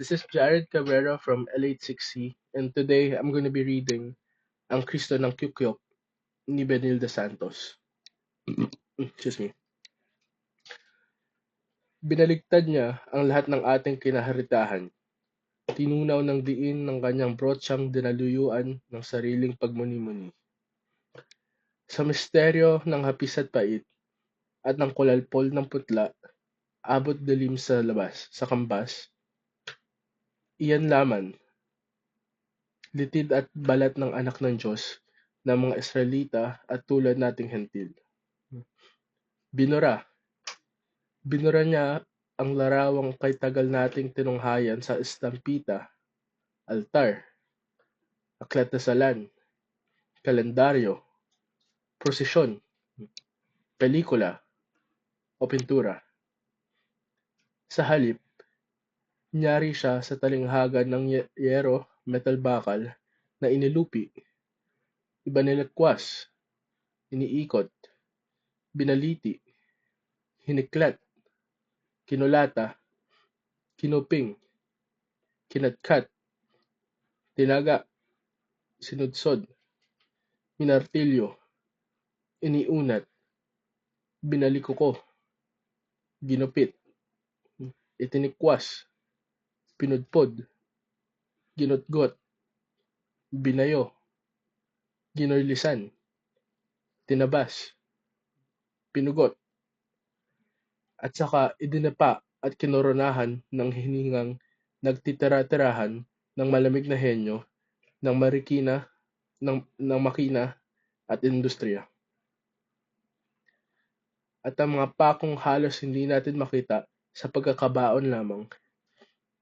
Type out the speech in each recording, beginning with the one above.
This is Jared Cabrera from L86C, and today I'm going to be reading Ang Kristo ng Kyukyok ni Benilde Santos. Excuse me. Binaligtad niya ang lahat ng ating kinaharitahan. Tinunaw ng diin ng kanyang brotsyang dinaluyuan ng sariling pagmuni-muni. Sa misteryo ng hapis at pait at ng kulalpol ng putla, abot dilim sa labas, sa kambas, iyan laman, litid at balat ng anak ng Diyos, ng mga Israelita at tulad nating hentil. Binura. Binura niya ang larawang kay tagal nating tinunghayan sa estampita, altar, aklat na salan, kalendaryo, prosesyon, pelikula, o pintura. Sa halip, nyari siya sa talinghagan ng yero, metal bakal, na inilupi, ibanilagkwas, iniikot, binaliti, hiniklat, kinulata, kinuping, kinatkat, tinaga, sinudsod, minartilyo, iniunat, binalikoko, ginupit, itinikwas, pinudpod, ginutgot, binayo, ginorlisan, tinabas, pinugot, at saka idinapa at kinoronahan ng hiningang nagtitira-tirahan ng malamig na henyo ng makina at industriya. At ang mga pakong halos hindi natin makita sa pagkakabaon lamang,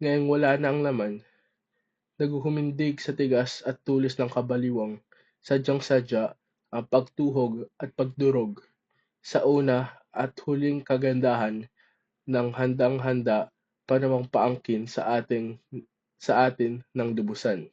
ngayong wala na ang laman, naghuhumindig sa tigas at tulis ng kabaliwang, sadyang-sadya ang pagtuhog at pagdurog sa una at huling kagandahan ng handang-handa pa namang paangkin sa atin ng lubusan.